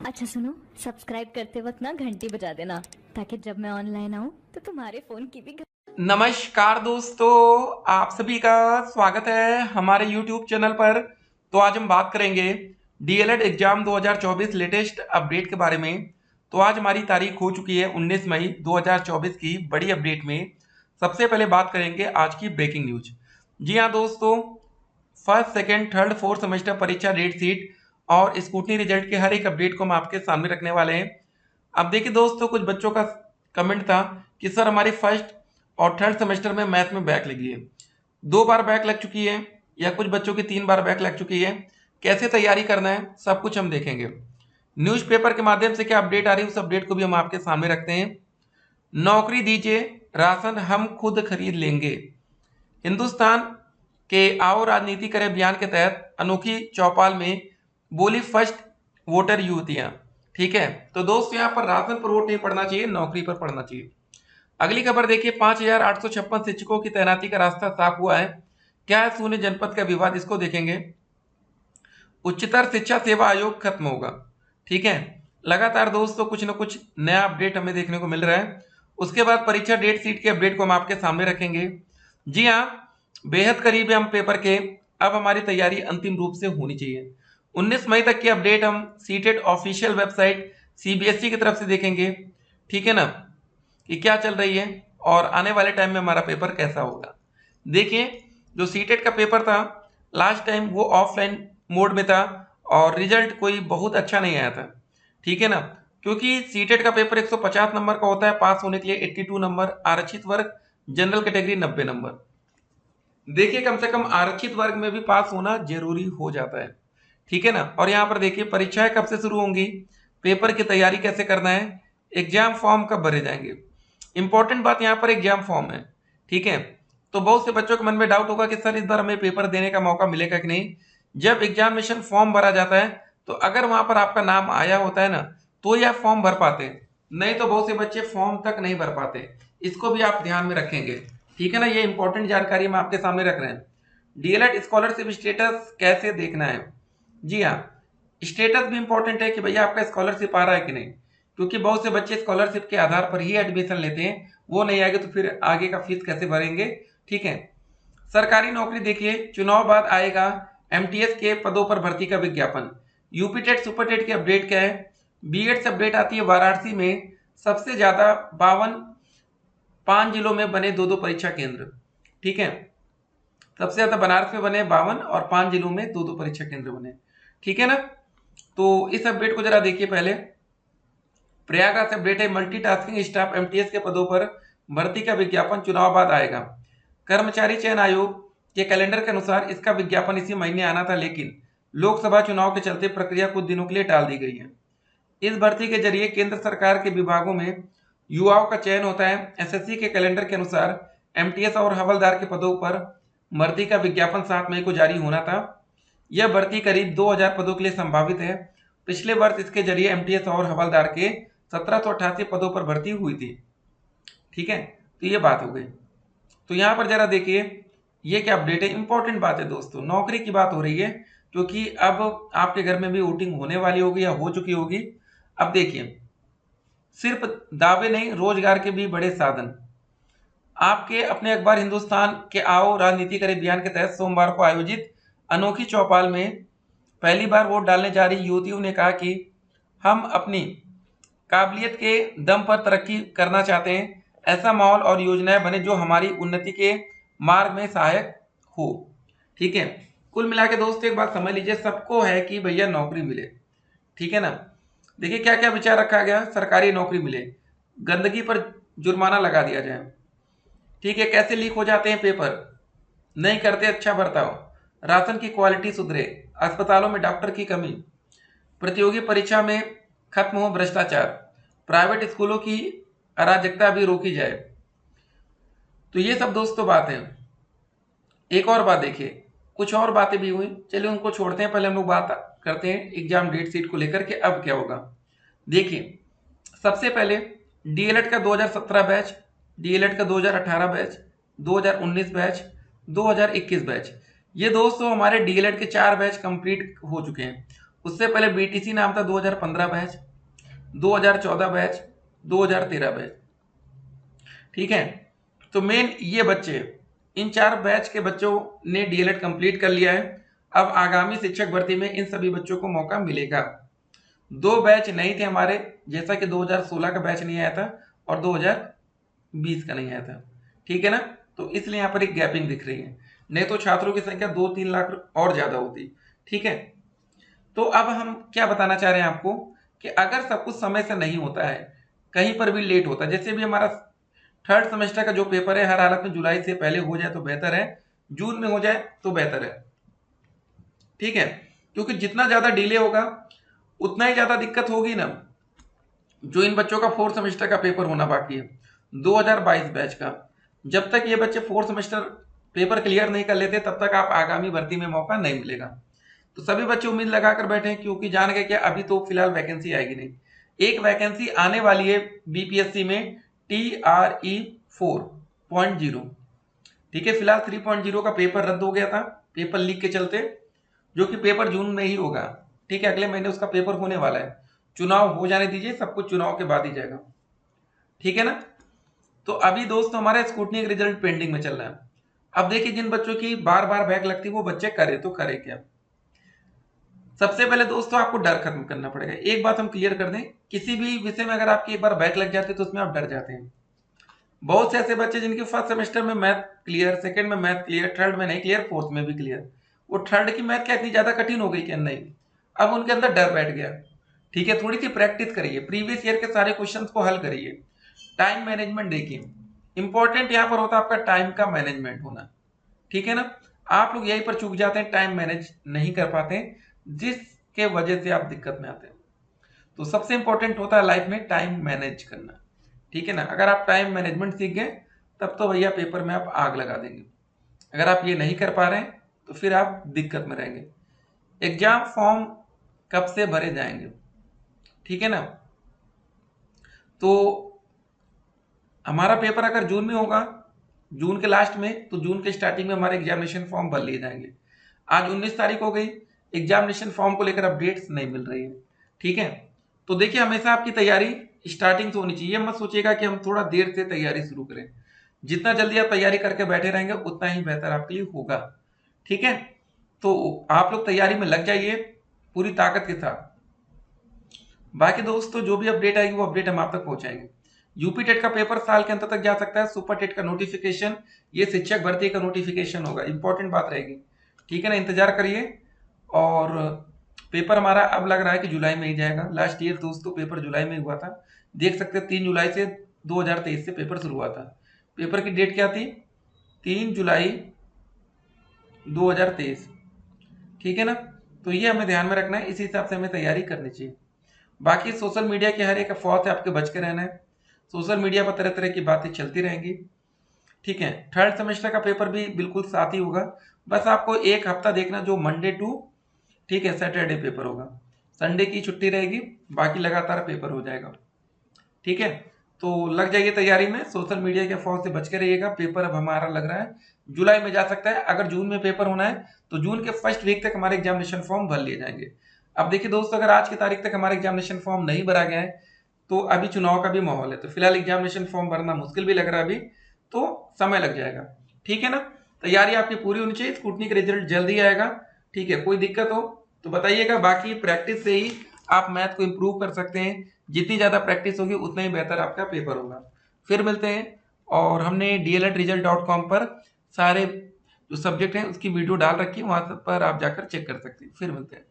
अच्छा सुनो, सब्सक्राइब करते वक्त ना घंटी बजा देना ताकि जब मैं ऑनलाइन आऊँ तो तुम्हारे फोन की भी नमस्कार दोस्तों, आप सभी का स्वागत है हमारे YouTube चैनल पर। तो आज हम बात करेंगे डीएलएड एग्जाम 2024 लेटेस्ट अपडेट के बारे में। तो आज हमारी तारीख हो चुकी है 19 मई 2024 की बड़ी अपडेट में। सबसे पहले बात करेंगे आज की ब्रेकिंग न्यूज। जी हाँ दोस्तों, first second third fourth semester परीक्षा डेट शीट और स्कूटनी रिजल्ट के हर एक अपडेट को हम आपके सामने रखने वाले हैं। अब देखिए दोस्तों, कुछ बच्चों का कमेंट था कि सर हमारी फर्स्ट और थर्ड सेमेस्टर में मैथ में बैक लगी है, 2 बार बैक लग चुकी है या कुछ बच्चों की 3 बार बैक लग चुकी है। कैसे तैयारी करना है सब कुछ हम देखेंगे। न्यूज़पेपर के माध्यम से क्या अपडेट आ रही है उस अपडेट को भी हम आपके सामने रखते हैं। नौकरी दीजिए, राशन हम खुद खरीद लेंगे। हिंदुस्तान के आओ राजनीति करें अभियान के तहत अनोखी चौपाल में बोली फर्स्ट वोटर युवतियां। ठीक है, तो दोस्तों यहाँ पर राशन पर वोट नहीं पड़ना चाहिए, नौकरी पर पड़ना चाहिए। अगली खबर देखिए, 5,856 शिक्षकों की तैनाती का रास्ता साफ हुआ है। क्या है शून्य जनपद का विवाद, इसको देखेंगे। उच्चतर शिक्षा सेवा आयोग खत्म होगा। ठीक है, लगातार दोस्तों कुछ न कुछ नया अपडेट हमें देखने को मिल रहा है। उसके बाद परीक्षा डेट शीट के अपडेट को हम आपके सामने रखेंगे। जी हाँ, बेहद करीब है हम पेपर के। अब हमारी तैयारी अंतिम रूप से होनी चाहिए। 19 मई तक की अपडेट हम सीटेट ऑफिशियल वेबसाइट सीबीएसई की तरफ से देखेंगे। ठीक है ना, कि क्या चल रही है और आने वाले टाइम में हमारा पेपर कैसा होगा। देखिए, जो सीटेट का पेपर था लास्ट टाइम वो ऑफलाइन मोड में था और रिजल्ट कोई बहुत अच्छा नहीं आया था। ठीक है ना, क्योंकि सीटेट का पेपर 150 नंबर का होता है, पास होने के लिए 82 नंबर, आरक्षित वर्ग जनरल कैटेगरी 90 नंबर। देखिए, कम से कम आरक्षित वर्ग में भी पास होना जरूरी हो जाता है। ठीक है ना, और यहाँ पर देखिए परीक्षाएं कब से शुरू होंगी, पेपर की तैयारी कैसे करना है, एग्जाम फॉर्म कब भरे जाएंगे। इंपॉर्टेंट बात यहाँ पर एग्जाम फॉर्म है। ठीक है, तो बहुत से बच्चों के मन में डाउट होगा कि सर इस बार हमें पेपर देने का मौका मिलेगा कि नहीं। जब एग्जामिनेशन फॉर्म भरा जाता है तो अगर वहां पर आपका नाम आया होता है ना, तो यह फॉर्म भर पाते हैं, नहीं तो बहुत से बच्चे फॉर्म तक नहीं भर पाते। इसको भी आप ध्यान में रखेंगे। ठीक है ना, ये इंपॉर्टेंट जानकारी हम आपके सामने रख रहे हैं। डीएलएड स्कॉलरशिप स्टेटस कैसे देखना है। जी हाँ, स्टेटस भी इंपॉर्टेंट है कि भैया आपका स्कॉलरशिप आ रहा है कि नहीं, क्योंकि बहुत से बच्चे स्कॉलरशिप के आधार पर ही एडमिशन लेते हैं, वो नहीं आएगा तो फिर आगे का फीस कैसे भरेंगे। ठीक है, सरकारी नौकरी देखिए, चुनाव बाद आएगा एमटीएस के पदों पर भर्ती का विज्ञापन। यूपी टेट सुपर टेट की अपडेट क्या है। बीएड से अपडेट आती है, वाराणसी में सबसे ज्यादा 52, 5 जिलों में बने 2-2 परीक्षा केंद्र। ठीक है, सबसे ज्यादा बनारस में बने 52 और 5 जिलों में 2-2 परीक्षा केंद्र बने। ठीक है ना, तो इस अपडेट को जरा देखिए पहले। प्रयागराज से अपडेट है, मल्टीटास्किंग स्टाफ एमटीएस के पदों पर भर्ती का विज्ञापन चुनाव बाद आएगा। कर्मचारी चयन आयोग के कैलेंडर के अनुसार इसका विज्ञापन इसी महीने आना था, लेकिन लोकसभा चुनाव के चलते प्रक्रिया कुछ दिनों के लिए टाल दी गई है। इस भर्ती के जरिए केंद्र सरकार के विभागों में युवाओं का चयन होता है। एसएससी के कैलेंडर के अनुसार एमटीएस और हवलदार के पदों पर भर्ती का विज्ञापन 7 मई को जारी होना था। यह भर्ती करीब 2000 पदों के लिए संभावित है। पिछले वर्ष इसके जरिए एमटीएस और हवलदार के 1788 पदों पर भर्ती हुई थी। ठीक है, तो ये बात हो गई। तो यहाँ पर जरा देखिए ये क्या अपडेट है। इंपॉर्टेंट बात है दोस्तों, नौकरी की बात हो रही है, क्योंकि अब आपके घर में भी वोटिंग होने वाली होगी या हो चुकी होगी। अब देखिए, सिर्फ दावे नहीं, रोजगार के भी बड़े साधन। आपके अपने अखबार हिंदुस्तान के आओ राजनीति करें अभियान के तहत सोमवार को आयोजित अनोखी चौपाल में पहली बार वोट डालने जा रही युवतियों ने कहा कि हम अपनी काबिलियत के दम पर तरक्की करना चाहते हैं। ऐसा माहौल और योजनाएं बने जो हमारी उन्नति के मार्ग में सहायक हो। ठीक है, कुल मिला के दोस्तों एक बात समझ लीजिए, सबको है कि भैया नौकरी मिले। ठीक है ना, देखिए क्या क्या विचार रखा गया। सरकारी नौकरी मिले, गंदगी पर जुर्माना लगा दिया जाए। ठीक है, कैसे लीक हो जाते हैं पेपर, नहीं करते अच्छा बर्ताव, राशन की क्वालिटी सुधरे, अस्पतालों में डॉक्टर की कमी, प्रतियोगी परीक्षा में खत्म हो भ्रष्टाचार, प्राइवेट स्कूलों की अराजकता भी रोकी जाए। तो ये सब दोस्तों बात है। एक और बात देखिए, कुछ और बातें भी हुई, चलिए उनको छोड़ते हैं, पहले हम लोग बात करते हैं एग्जाम डेट शीट को लेकर के अब क्या होगा। देखिए, सबसे पहले डीएलएड का 2017 बैच, डीएलएड का 2018 बैच, 2019 बैच, 2021 बैच, ये दोस्तों हमारे डीएलएड के 4 बैच कंप्लीट हो चुके हैं। उससे पहले बीटीसी नाम था 2015 बैच, 2014 बैच, 2013 बैच। ठीक है, तो मेन ये बच्चे, इन 4 बैच के बच्चों ने डीएलएड कंप्लीट कर लिया है। अब आगामी शिक्षक भर्ती में इन सभी बच्चों को मौका मिलेगा। 2 बैच नहीं थे हमारे, जैसा कि 2016 का बैच नहीं आया था और 2020 का नहीं आया था। ठीक है ना, तो इसलिए यहाँ पर एक गैपिंग दिख रही है, नहीं तो छात्रों की संख्या 2-3 लाख और ज्यादा होती। ठीक है, तो अब हम क्या बताना चाह रहे हैं आपको कि अगर सब कुछ समय से नहीं होता है, कहीं पर भी लेट होता है, जैसे भी हमारा 3rd सेमेस्टर का जो पेपर है हर हालत में जुलाई से पहले हो जाए तो बेहतर है, जून में हो जाए तो बेहतर है। ठीक है, क्योंकि जितना ज्यादा डिले होगा उतना ही ज्यादा दिक्कत होगी ना। जो इन बच्चों का 4th सेमेस्टर का पेपर होना बाकी है 2022 बैच का, जब तक ये बच्चे 4th सेमेस्टर पेपर क्लियर नहीं कर लेते तब तक आप आगामी भर्ती में मौका नहीं मिलेगा। तो सभी बच्चे उम्मीद लगाकर बैठे हैं, क्योंकि जान गए कि अभी तो फिलहाल वैकेंसी आएगी नहीं। एक वैकेंसी आने वाली है बीपीएससी में, TRE 4.0। ठीक है, फिलहाल 3.0 का पेपर रद्द हो गया था पेपर लीक के चलते, जो कि पेपर जून में ही होगा। ठीक है, अगले महीने उसका पेपर होने वाला है, चुनाव हो जाने दीजिए, सब कुछ चुनाव के बाद ही जाएगा। ठीक है ना, तो अभी दोस्तों हमारा स्क्रूटनी का रिजल्ट पेंडिंग में चल रहा है। अब देखिए, जिन बच्चों की बार बार बैक लगती है वो बच्चे करे तो करे क्या। सबसे पहले दोस्तों आपको डर खत्म करना पड़ेगा। एक बात हम क्लियर कर दें, किसी भी विषय में अगर आपकी एक बार बैक लग जाती है तो उसमें आप डर जाते हैं। बहुत से ऐसे बच्चे जिनके 1st सेमेस्टर में मैथ क्लियर, 2nd में मैथ क्लियर, 3rd में नहीं क्लियर, 4th में भी क्लियर, वो 3rd की मैथ क्या इतनी ज्यादा कठिन हो गई क्या? नहीं, अब उनके अंदर डर बैठ गया। ठीक है, थोड़ी सी प्रैक्टिस करिए, प्रीवियस ईयर के सारे क्वेश्चंस को हल करिए, टाइम मैनेजमेंट देखिए। इंपॉर्टेंट यहाँ पर होता है आपका टाइम का मैनेजमेंट होना। ठीक है ना, आप लोग यहीं पर चूक जाते हैं, टाइम मैनेज नहीं कर पाते, जिसके वजह से आप दिक्कत में आते हैं। तो सबसे इंपॉर्टेंट होता है लाइफ में टाइम मैनेज करना। ठीक है ना, अगर आप टाइम मैनेजमेंट सीख गए तब तो भैया पेपर में आप आग लगा देंगे। अगर आप ये नहीं कर पा रहे हैं तो फिर आप दिक्कत में रहेंगे। एग्जाम फॉर्म कब से भरे जाएंगे? ठीक है ना, तो हमारा पेपर अगर जून में होगा, जून के लास्ट में, तो जून के स्टार्टिंग में हमारे एग्जामिनेशन फॉर्म भर लिए जाएंगे। आज 19 तारीख हो गई, एग्जामिनेशन फॉर्म को लेकर अपडेट्स नहीं मिल रही है। ठीक है, तो देखिए हमेशा आपकी तैयारी स्टार्टिंग से होनी चाहिए। मत सोचिएगा कि हम थोड़ा देर से तैयारी शुरू करें, जितना जल्दी आप तैयारी करके बैठे रहेंगे उतना ही बेहतर आपके लिए होगा। ठीक है, तो आप लोग तैयारी में लग जाइए पूरी ताकत के साथ। बाकी दोस्तों जो भी अपडेट आएगी वो अपडेट हम आप तक पहुंचाएंगे। यूपी टेट का पेपर साल के अंत तक जा सकता है, सुपर टेट का नोटिफिकेशन, ये शिक्षक भर्ती का नोटिफिकेशन होगा, इंपॉर्टेंट बात रहेगी। ठीक है ना, इंतजार करिए। और पेपर हमारा अब लग रहा है कि जुलाई में ही जाएगा। लास्ट ईयर दोस्तों पेपर जुलाई में हुआ था, देख सकते हैं 3 जुलाई से 2023 से पेपर शुरू हुआ था। पेपर की डेट क्या थी? 3 जुलाई 2023। ठीक है ना, तो ये हमें ध्यान में रखना है, इसी हिसाब से हमें तैयारी करनी चाहिए। बाकी सोशल मीडिया के हर एक अफवाह से आपके बच के रहना है। सोशल मीडिया पर तरह तरह की बातें चलती रहेंगी। ठीक है, 3rd सेमेस्टर का पेपर भी बिल्कुल साथ ही होगा, बस आपको एक हफ्ता देखना, जो मंडे टू ठीक है सैटरडे पेपर होगा, संडे की छुट्टी रहेगी, बाकी लगातार पेपर हो जाएगा। ठीक है, तो लग जाइए तैयारी में, सोशल मीडिया के अफवाह से बच के रहिएगा। पेपर अब हमारा लग रहा है जुलाई में जा सकता है। अगर जून में पेपर होना है तो जून के फर्स्ट वीक तक हमारे एग्जामिनेशन फॉर्म भर लिए जाएंगे। अब देखिए दोस्तों, अगर आज की तारीख तक हमारे एग्जामिनेशन फॉर्म नहीं भरा गया है तो अभी चुनाव का भी माहौल है, तो फिलहाल एग्जामिनेशन फॉर्म भरना मुश्किल भी लग रहा है अभी, तो समय लग जाएगा। ठीक है ना, तैयारी आपकी पूरी होनी चाहिए, स्क्रूटनी का रिजल्ट जल्दी आएगा। ठीक है, कोई दिक्कत हो तो बताइएगा। बाकी प्रैक्टिस से ही आप मैथ को इंप्रूव कर सकते हैं, जितनी ज्यादा प्रैक्टिस होगी उतना ही बेहतर आपका पेपर होगा। फिर मिलते हैं। और हमने dlresult.com पर सारे जो सब्जेक्ट हैं उसकी वीडियो डाल रखी है, वहां पर आप जाकर चेक कर सकते हैं। फिर मिलते हैं।